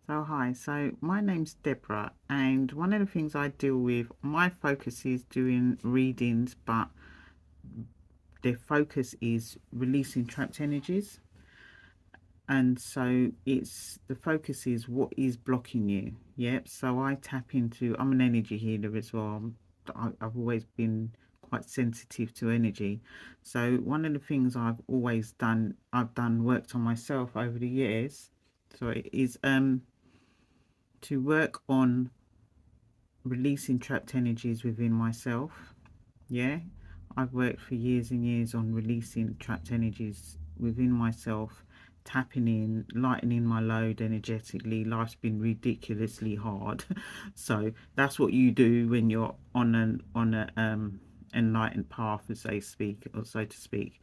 So hi, so my name's Deborah, and one of the things I deal with, my focus is doing readings, but the focus is releasing trapped energies. And so it's the focus is what is blocking you. Yep. So I tap into, I'm an energy healer as well. I've always been quite sensitive to energy. So one of the things I've done worked on myself over the years. So it is to work on releasing trapped energies within myself. Yeah, I've worked for years and years on releasing trapped energies within myself, tapping in, lightening my load energetically. Life's been ridiculously hard, so that's what you do when you're on a enlightened path, as they speak, or so to speak.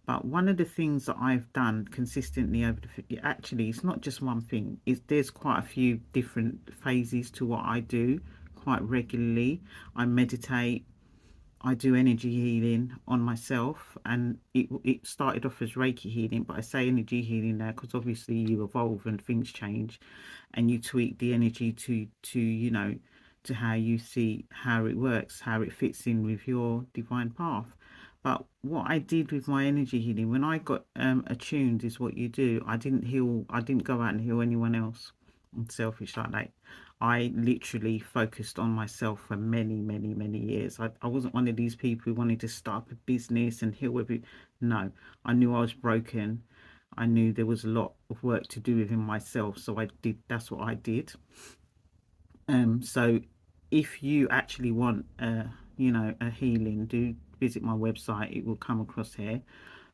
But one of the things that I've done consistently over the actually, it's not just one thing. There's quite a few different phases to what I do quite regularly. I meditate. I do energy healing on myself, and it started off as Reiki healing, but I say energy healing now because obviously you evolve and things change, and you tweak the energy to to how you see how it works, how it fits in with your divine path. But what I did with my energy healing when I got attuned is what you do. I didn't go out and heal anyone else. I'm selfish like that. I literally focused on myself for many, many, many years. I wasn't one of these people who wanted to start a business and heal every. No, I knew I was broken. I knew there was a lot of work to do within myself, so I did. That's what I did. So if you actually want, a healing, do visit my website. It will come across here.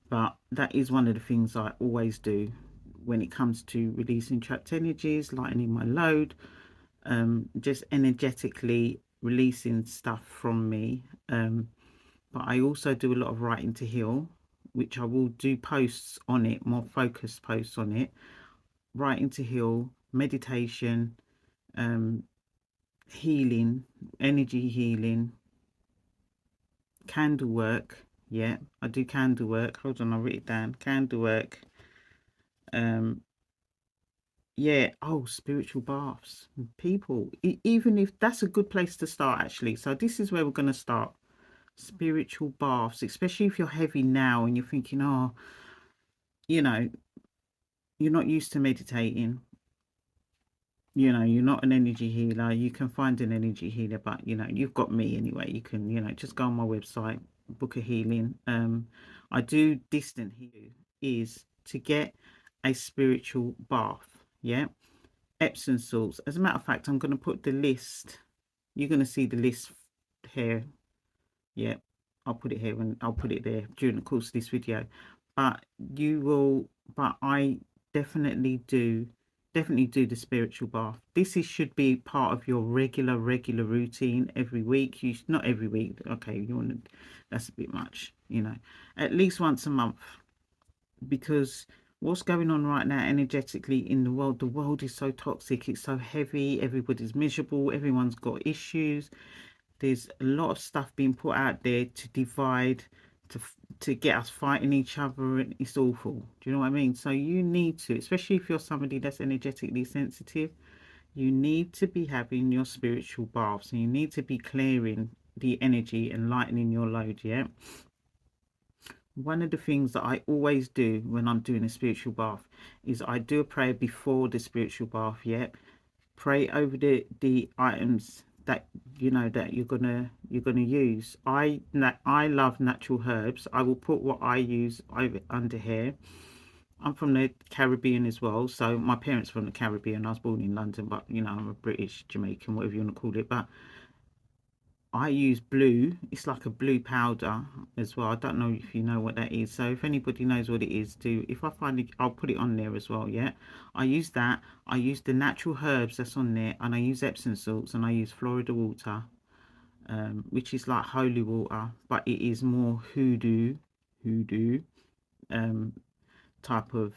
But that is one of the things I always do when it comes to releasing trapped energies, lightening my load, just energetically releasing stuff from me. But I also do a lot of writing to heal, which I will do posts on it, more focused posts on it. Writing to heal, meditation, um, healing, energy healing, candle work. Yeah, I do candle work. Hold on, I'll write it down. Candle work. Um, yeah. Oh, spiritual baths. People, even if that's a good place to start, actually. So this is where we're going to start. Spiritual baths, especially if you're heavy now and you're thinking, oh, you know, you're not used to meditating. You're not an energy healer. You can find an energy healer, but you've got me anyway. You can, just go on my website, book a healing. I do distant heal is to get a spiritual bath. Yeah. Epsom salts. As a matter of fact, I'm going to put the list. You're going to see the list here. Yeah, I'll put it here and I'll put it there during the course of this video. But you will, but I definitely do, definitely do the spiritual bath. Should be part of your regular routine every week. Not every week. Okay, that's a bit much. At least once a month, because what's going on right now energetically in the world is so toxic, it's so heavy, everybody's miserable, everyone's got issues. There's a lot of stuff being put out there to divide, to to get us fighting each other, and it's awful. Do you know what I mean? So you need to, especially if you're somebody that's energetically sensitive, you need to be having your spiritual baths, and you need to be clearing the energy and lightening your load. Yeah. One of the things that I always do when I'm doing a spiritual bath is I do a prayer before the spiritual bath. Yeah, pray over the items that that you're gonna use. I love natural herbs. I will put what I use over under here. I'm from the Caribbean as well, so my parents from the Caribbean. I was born in London, but I'm a British Jamaican, whatever you want to call it. But I use blue. It's like a blue powder as well. I don't know if you know what that is. So if anybody knows what it is, do if I find it, I'll put it on there as well. Yeah, I use that. I use the natural herbs that's on there, and I use Epsom salts, and I use Florida water, which is like holy water, but it is more hoodoo um, type of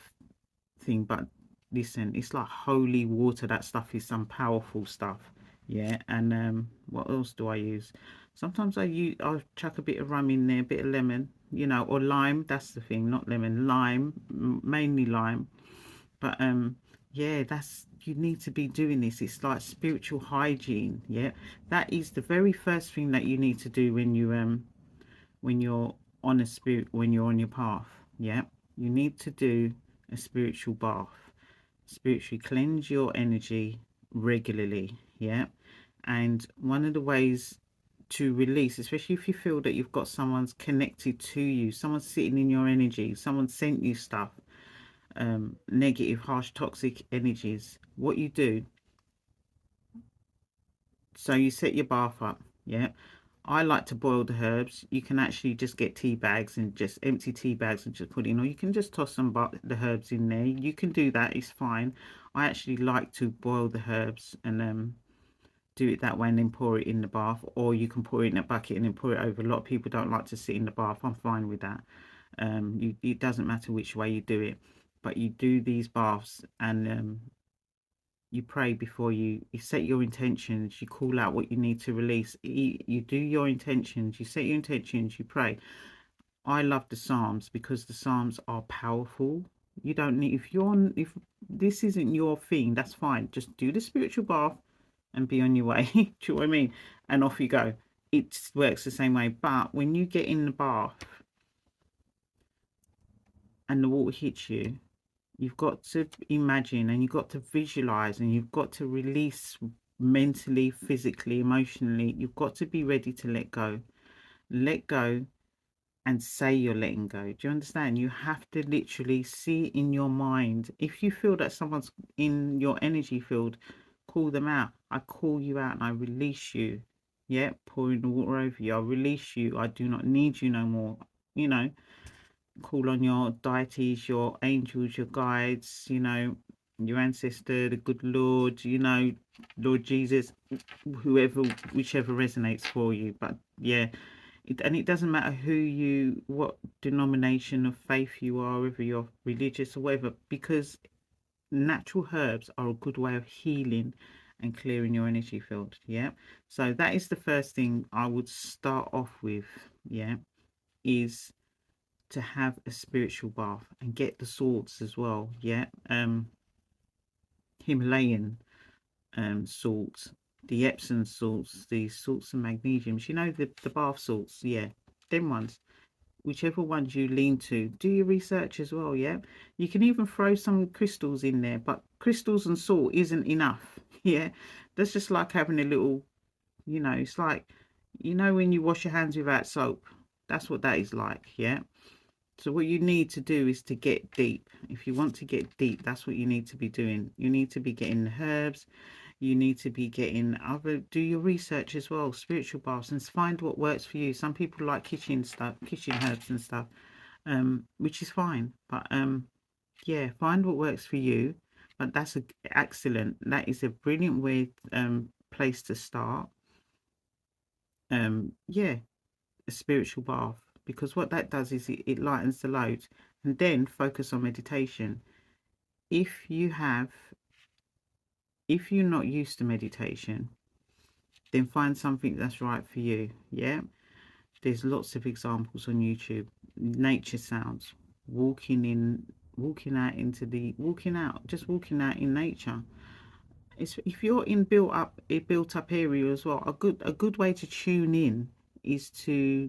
thing. But listen, it's like holy water. That stuff is some powerful stuff. Yeah, and what else do I use? Sometimes I'll chuck a bit of rum in there, a bit of lemon, or lime. That's the thing, not lemon, lime, mainly lime. But Yeah, that's, you need to be doing this. It's like spiritual hygiene. Yeah, that is the very first thing that you need to do when you're on a spirit, when you're on your path. Yeah, you need to do a spiritual bath, spiritually cleanse your energy regularly. Yeah, and one of the ways to release, especially if you feel that you've got someone's connected to you, someone's sitting in your energy, someone sent you stuff, negative, harsh, toxic energies, what you do, so you set your bath up. Yeah, I like to boil the herbs. You can actually just get tea bags and just empty tea bags and just put in, or you can just toss some the herbs in there. You can do that, it's fine. I actually like to boil the herbs and do it that way and then pour it in the bath, or you can pour it in a bucket and then pour it over. A lot of people don't like to sit in the bath. I'm fine with that. It doesn't matter which way you do it, but you do these baths and you pray before you set your intentions, you call out what you need to release, you do your intentions, you set your intentions, you pray. I love the Psalms because the Psalms are powerful. You don't need, if this isn't your thing, that's fine, just do the spiritual bath and be on your way. Do you know what I mean? And off you go. It works the same way. But when you get in the bath and the water hits you, you've got to imagine and you've got to visualize and you've got to release mentally, physically, emotionally. You've got to be ready to let go. Let go and say you're letting go. Do you understand? You have to literally see in your mind. If you feel that someone's in your energy field, call them out. I call you out and I release you. Yeah, pouring the water over you. I release you. I do not need you no more. You know, call on your deities, your angels, your guides, you know, your ancestor, the good Lord, you know, Lord Jesus, whoever, whichever resonates for you. But yeah, and it doesn't matter what denomination of faith you are, whether you're religious or whatever, because natural herbs are a good way of healing and clearing your energy field. Yeah. So that is the first thing I would start off with. Yeah. Is to have a spiritual bath and get the salts as well. Yeah. Himalayan salts, the Epsom salts, the salts and magnesiums, you know, the bath salts. Yeah, them ones, whichever ones you lean to, do your research as well. Yeah, you can even throw some crystals in there, but crystals and salt isn't enough. Yeah, that's just like having a little, you know, it's like, you know, when you wash your hands without soap, that's what that is like. Yeah. So what you need to do is to get deep. If you want to get deep, that's what you need to be doing. You need to be getting the herbs. You need to be getting other, do your research as well, spiritual baths, and find what works for you. Some people like kitchen stuff, kitchen herbs and stuff, which is fine. But yeah, find what works for you. But that's excellent. That is a brilliant way, place to start. Yeah, a spiritual bath, because what that does is it lightens the load, and then focus on meditation. If you have, if you're not used to meditation, then find something that's right for you. Yeah, there's lots of examples on YouTube. Nature sounds, walking out into the, walking out, just walking out in nature. It's, if you're in built up area as well, a good way to tune in is to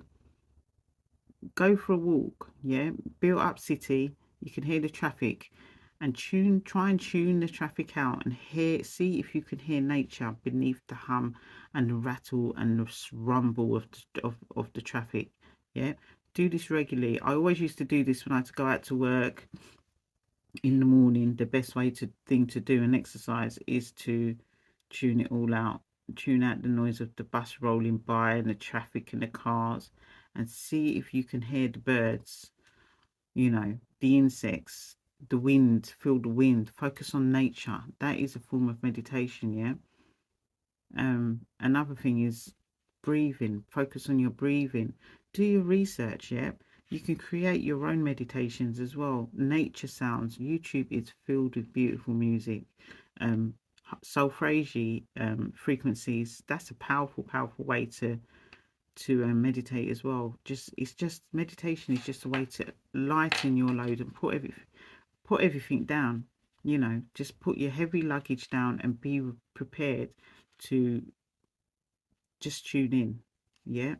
go for a walk. Yeah, built up city, you can hear the traffic, and try and tune the traffic out and see if you can hear nature beneath the hum and the rattle and the rumble of the traffic. Yeah, do this regularly. I always used to do this when I had to go out to work in the morning. The best thing to do and exercise is to tune it all out. Tune out the noise of the bus rolling by and the traffic and the cars, and see if you can hear the birds, you know, the insects, the wind, feel the wind, focus on nature. That is a form of meditation. Yeah. Another thing is breathing. Focus on your breathing. Do your research. Yeah. You can create your own meditations as well. Nature sounds. YouTube is filled with beautiful music. Um, Solfège frequencies. That's a powerful, powerful way to meditate as well. It's just meditation is just a way to lighten your load and put everything down. you know, just put your heavy luggage down and be prepared to just tune in. Yeah,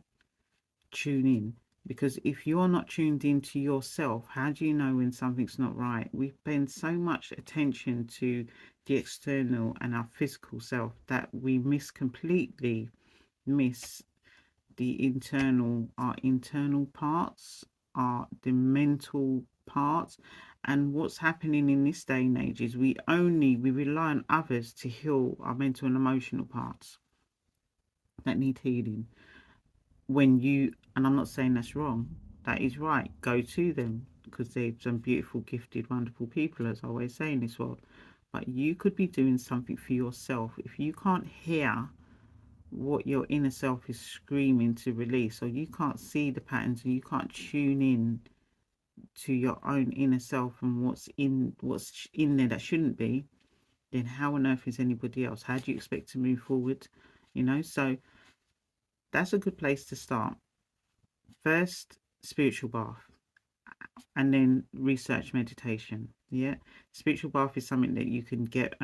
tune in. Because if you're not tuned into yourself, how do you know when something's not right? We spend so much attention to the external and our physical self that we completely miss the internal, our internal parts, are the mental parts. And what's happening in this day and age is we rely on others to heal our mental and emotional parts that need healing. And I'm not saying that's wrong, that is right, go to them, because they're some beautiful, gifted, wonderful people, as I always say in this world. But you could be doing something for yourself. If you can't hear what your inner self is screaming to release, or you can't see the patterns, and you can't tune in to your own inner self and what's in there that shouldn't be, then how on earth is anybody else? How do you expect to move forward? You know, so that's a good place to start. First, spiritual bath, and then research meditation. Yeah, spiritual bath is something that you can get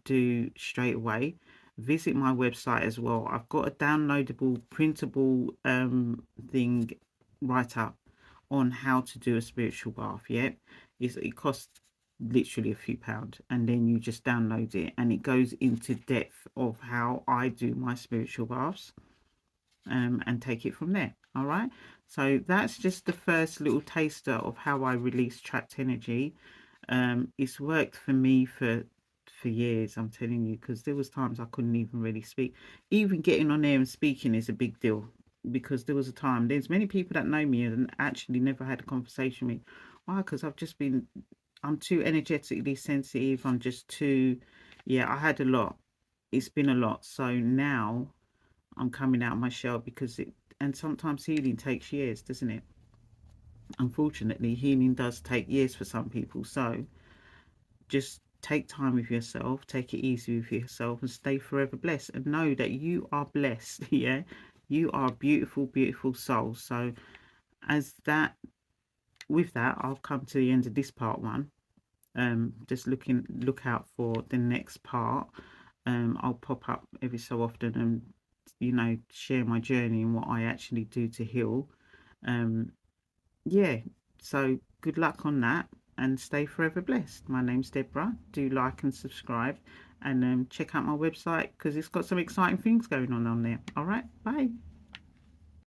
do straight away. Visit my website as well. I've got a downloadable printable thing right up on how to do a spiritual bath. Yeah, it costs literally a few pounds, and then you just download it, and it goes into depth of how I do my spiritual baths, and take it from there. All right, so that's just the first little taster of how I release trapped energy. It's worked for me for years, I'm telling you, because there was times I couldn't even really speak. Even getting on there and speaking is a big deal, because there was a time, there's many people that know me and actually never had a conversation with me. Why? Because I'm too energetically sensitive. I'm just too, yeah, I had a lot. It's been a lot. So now I'm coming out of my shell, because and sometimes healing takes years, doesn't it? Unfortunately, healing does take years for some people. So just take time with yourself, take it easy with yourself, and stay forever blessed. And know that you are blessed. Yeah, you are a beautiful, beautiful soul. So, with that, I'll come to the end of this part one. Just look out for the next part. I'll pop up every so often and, you know, share my journey and what I actually do to heal. Um, yeah, so good luck on that, and stay forever blessed. My name's Deborah. Do like and subscribe, and check out my website, because it's got some exciting things going on there. All right, bye.